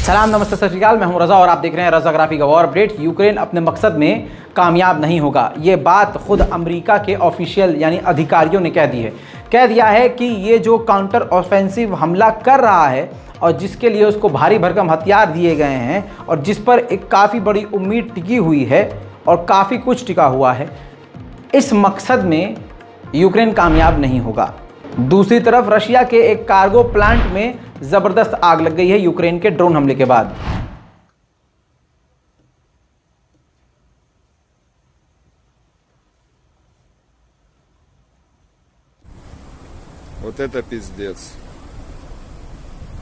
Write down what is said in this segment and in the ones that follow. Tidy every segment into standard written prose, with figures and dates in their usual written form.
सलाम, नमस्ते, सत श्री अकाल। मैं हूं रजा और आप देख रहे हैं रजाग्राफी का वॉर अपडेट। यूक्रेन अपने मकसद में कामयाब नहीं होगा, ये बात खुद अमेरिका के ऑफिशियल यानी अधिकारियों ने कह दिया है कि ये जो काउंटर ऑफेंसिव हमला कर रहा है और जिसके लिए उसको भारी भरकम हथियार दिए गए हैं और जिस पर एक काफ़ी बड़ी उम्मीद टिकी हुई है और काफ़ी कुछ टिका हुआ है, इस मकसद में यूक्रेन कामयाब नहीं होगा। दूसरी तरफ रशिया के एक कार्गो प्लांट में ज़बरदस्त आग लग गई है यूक्रेन के ड्रोन हमले के बाद। Вот это пиздец.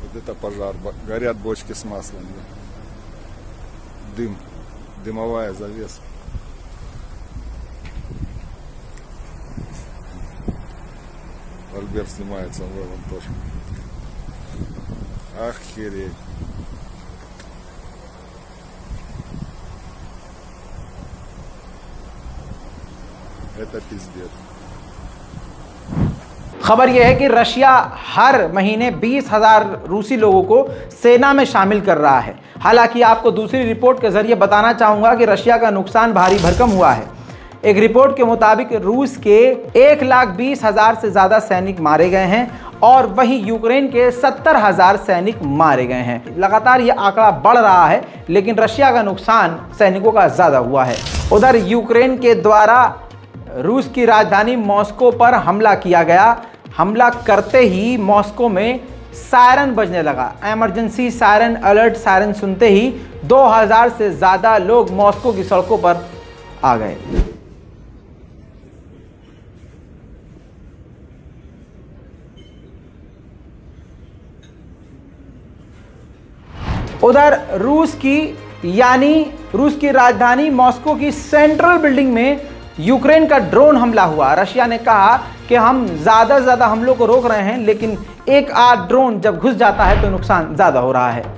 Вот это пожар. Горят бочки с маслом. Дым. Дымовая завеса. Альберт снимается в этом тоже. Охереть. Это пиздец. खबर यह है कि रशिया हर महीने 20,000 रूसी लोगों को सेना में शामिल कर रहा है। हालांकि आपको दूसरी रिपोर्ट के जरिए बताना चाहूँगा कि रशिया का नुकसान भारी भरकम हुआ है। एक रिपोर्ट के मुताबिक रूस के 1,20,000 से ज़्यादा सैनिक मारे गए हैं और वहीं यूक्रेन के 70,000 सैनिक मारे गए हैं। लगातार ये आंकड़ा बढ़ रहा है, लेकिन रशिया का नुकसान सैनिकों का ज़्यादा हुआ है। उधर यूक्रेन के द्वारा रूस की राजधानी मॉस्को पर हमला किया गया। हमला करते ही मॉस्को में सायरन बजने लगा। इमरजेंसी सायरन, अलर्ट सायरन सुनते ही 2,000 से ज़्यादा लोग मॉस्को की सड़कों पर आ गए। उधर रूस की राजधानी मॉस्को की सेंट्रल बिल्डिंग में यूक्रेन का ड्रोन हमला हुआ। रशिया ने कहा कि हम ज़्यादा से ज़्यादा हमलों को रोक रहे हैं, लेकिन एक आध ड्रोन जब घुस जाता है तो नुकसान ज़्यादा हो रहा है।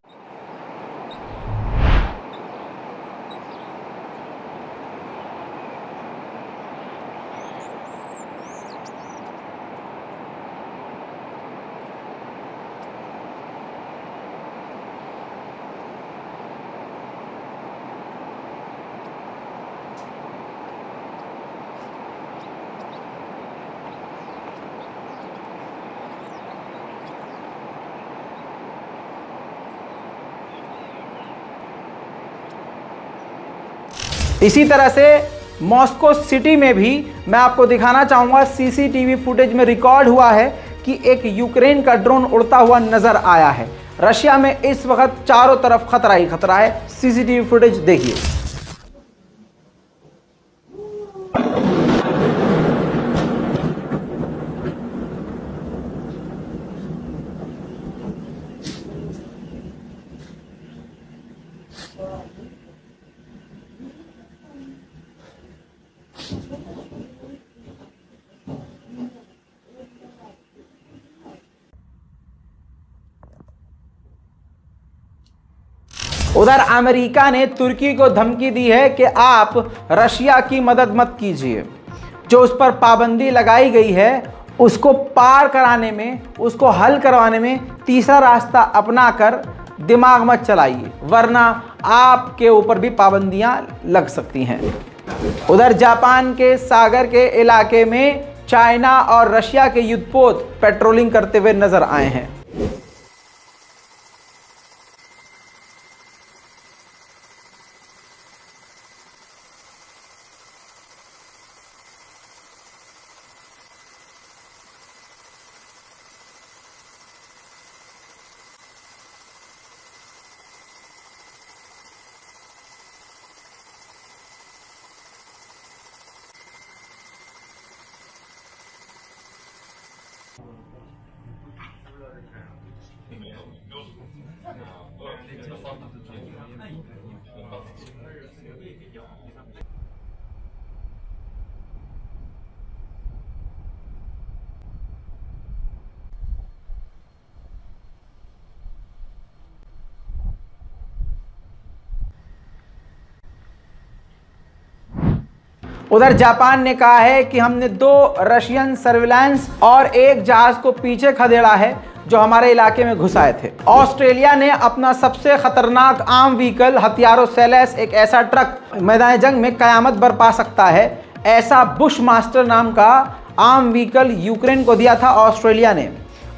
इसी तरह से मॉस्को सिटी में भी मैं आपको दिखाना चाहूँगा, सीसीटीवी फुटेज में रिकॉर्ड हुआ है कि एक यूक्रेन का ड्रोन उड़ता हुआ नज़र आया है। रशिया में इस वक्त चारों तरफ खतरा ही खतरा है। सीसीटीवी फुटेज देखिए। उधर अमेरिका ने तुर्की को धमकी दी है कि आप रशिया की मदद मत कीजिए। जो उस पर पाबंदी लगाई गई है उसको पार कराने में, उसको हल करवाने में तीसरा रास्ता अपनाकर दिमाग मत चलाइए, वरना आपके ऊपर भी पाबंदियां लग सकती हैं। उधर जापान के सागर के इलाके में चाइना और रशिया के युद्धपोत पेट्रोलिंग करते हुए नजर आए हैं। उधर जापान ने कहा है कि हमने 2 रशियन सर्विलांस और एक जहाज को पीछे खदेड़ा है। जो हमारे इलाके में घुस आए थे। ऑस्ट्रेलिया ने अपना सबसे खतरनाक आर्म व्हीकल हथियारों से लैस एक ऐसा ट्रक मैदान जंग में कयामत बरपा सकता है, ऐसा बुश मास्टर नाम का आर्म व्हीकल यूक्रेन को दिया था ऑस्ट्रेलिया ने।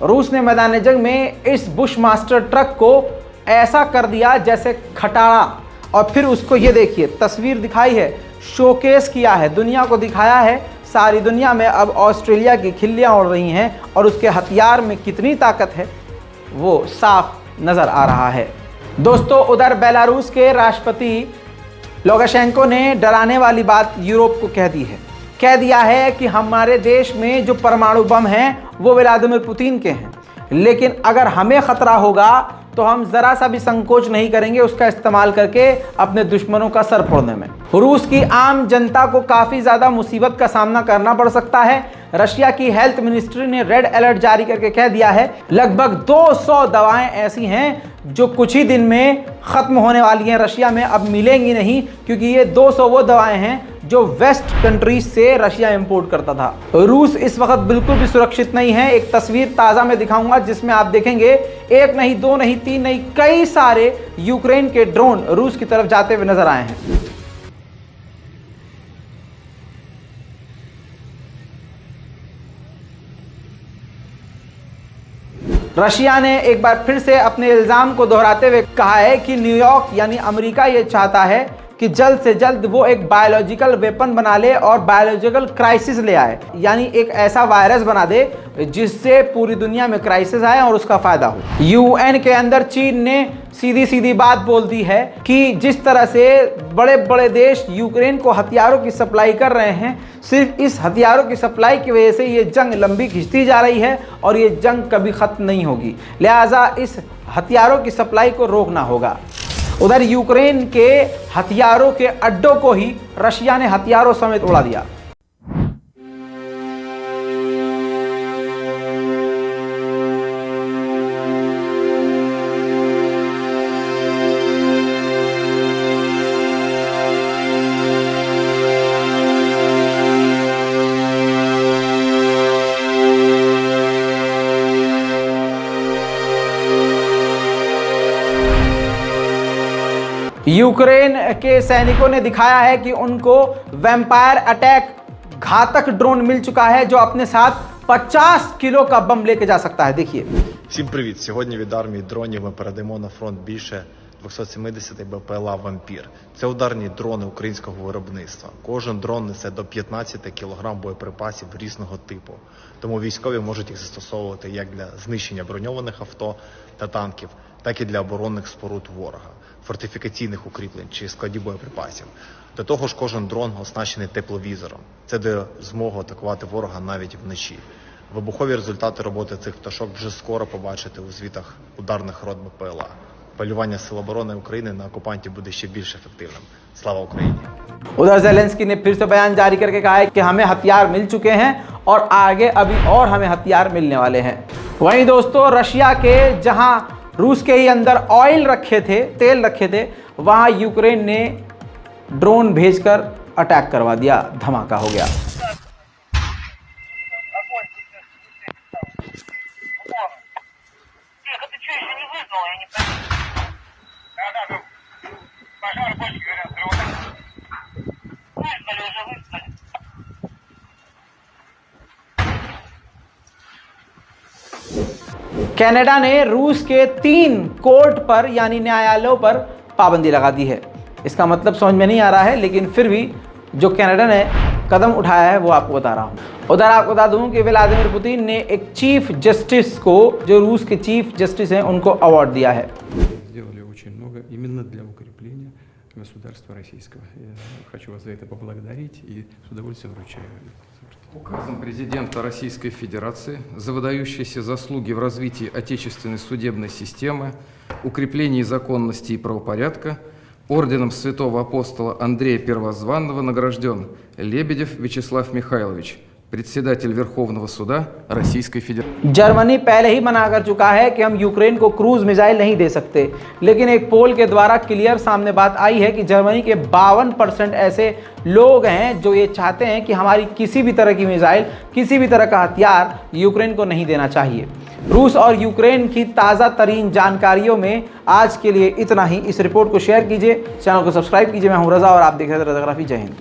रूस ने मैदान जंग में इस बुश मास्टर ट्रक को ऐसा कर दिया जैसे खटारा, और फिर उसको ये देखिए तस्वीर दिखाई है, शोकेस किया है, दुनिया को दिखाया है। सारी दुनिया में अब ऑस्ट्रेलिया की खिल्लियाँ उड़ रही हैं और उसके हथियार में कितनी ताकत है वो साफ नज़र आ रहा है। दोस्तों, उधर बेलारूस के राष्ट्रपति लुकाशेंको ने डराने वाली बात यूरोप को कह दिया है कि हमारे देश में जो परमाणु बम हैं वो व्लादिमीर पुतिन के हैं, लेकिन अगर हमें खतरा होगा तो हम ज़रा सा भी संकोच नहीं करेंगे उसका इस्तेमाल करके अपने दुश्मनों का सर फोड़ने में। रूस की आम जनता को काफ़ी ज़्यादा मुसीबत का सामना करना पड़ सकता है। रशिया की हेल्थ मिनिस्ट्री ने रेड अलर्ट जारी करके कह दिया है लगभग 200 दवाएं ऐसी हैं जो कुछ ही दिन में ख़त्म होने वाली हैं, रशिया में अब मिलेंगी नहीं, क्योंकि ये 200 वो दवाएं हैं जो वेस्ट कंट्रीज से रशिया इंपोर्ट करता था। रूस इस वक्त बिल्कुल भी सुरक्षित नहीं है। एक तस्वीर ताज़ा में दिखाऊंगा जिसमें आप देखेंगे एक नहीं, दो नहीं, तीन नहीं, कई सारे यूक्रेन के ड्रोन रूस की तरफ जाते हुए नजर आए हैं। रशिया ने एक बार फिर से अपने इल्ज़ाम को दोहराते हुए कहा है कि न्यूयॉर्क यानी अमेरिका ये चाहता है कि जल्द से जल्द वो एक बायोलॉजिकल वेपन बना ले और बायोलॉजिकल क्राइसिस ले आए, यानी एक ऐसा वायरस बना दे जिससे पूरी दुनिया में क्राइसिस आए और उसका फ़ायदा हो। यूएन के अंदर चीन ने सीधी सीधी बात बोल दी है कि जिस तरह से बड़े बड़े देश यूक्रेन को हथियारों की सप्लाई कर रहे हैं, सिर्फ इस हथियारों की सप्लाई की वजह से ये जंग लंबी खिंचती जा रही है और ये जंग कभी ख़त्म नहीं होगी, लिहाजा इस हथियारों की सप्लाई को रोकना होगा। उधर यूक्रेन के हथियारों के अड्डों को ही रशिया ने हथियारों समेत उड़ा दिया। यूक्रेन के सैनिकों ने दिखाया है कि उनको वैम्पायर अटैक घातक ड्रोन मिल चुका है जो अपने साथ 50 किलो का बम लेके जा सकता है। देखिए। Всім привіт! Сьогодні від армії дронів ми передаємо на фронт більше 270 БПЛА «Вампір». Це ударні дрони українського виробництва. Кожен дрон несе до 15 кг боєприпасів різного типу. Тому військові можуть їх застосовувати як для знищення броньованих авто та танків, так і для оборонних споруд ворога, фортифікаційних укріплень чи складів боєприпасів. До того ж, кожен дрон оснащений тепловізором. Це дає змогу атакувати ворога навіть вночі. Вибухові результати роботи цих пташок вже скоро побачите у звітах ударних рот БПЛА. Полювання Сил оборони України на окупантів буде ще більш ефективним. Слава Україні! उधर ज़ेलेंस्की ने फिर से बयान जारी करके कहा है कि हमें हथियार मिल चुके हैं और आगे अभी और हमें हथियार मिलने वाले हैं। वहीं दोस्तों, रशिया के जहां रूस के ही अंदर ऑयल रखे थे, तेल रखे थे, वहां यूक्रेन ने ड्रोन भेजकर अटैक करवा दिया, धमाका हो गया। कनाडा ने रूस के 3 कोर्ट पर यानी न्यायालयों पर पाबंदी लगा दी है। इसका मतलब समझ में नहीं आ रहा है, लेकिन फिर भी जो कनाडा ने कदम उठाया है वो आपको बता रहा हूँ। उधर आपको बता दूँ कि व्लादिमीर पुतिन ने एक चीफ जस्टिस को, जो रूस के चीफ जस्टिस हैं, उनको अवार्ड दिया है। Сделали очень много именно для укрепления государства российского. Я хочу вас за это поблагодарить и с удовольствием вручаю. Указом президента Российской Федерации за выдающиеся заслуги в развитии отечественной судебной системы, укреплении законности и правопорядка орденом святого апостола Андрея Первозванного награжден Лебедев Вячеслав Михайлович, председатель Верховного суда Российской Федерации। जर्मनी पहले ही मना कर चुका है कि हम यूक्रेन को क्रूज मिसाइल नहीं दे सकते, लेकिन एक पोल के द्वारा क्लियर सामने बात आई है कि जर्मनी के 52% ऐसे लोग हैं जो ये चाहते हैं कि हमारी किसी भी तरह की मिसाइल, किसी भी तरह का हथियार यूक्रेन को नहीं देना चाहिए। रूस और यूक्रेन की ताज़ा तरीन जानकारियों में आज के लिए इतना ही। इस रिपोर्ट को शेयर कीजिए, चैनल को सब्सक्राइब कीजिए। मैं हूं रज़ा और आप देख रहे थे रज़ाग्राफी। जय हिंद।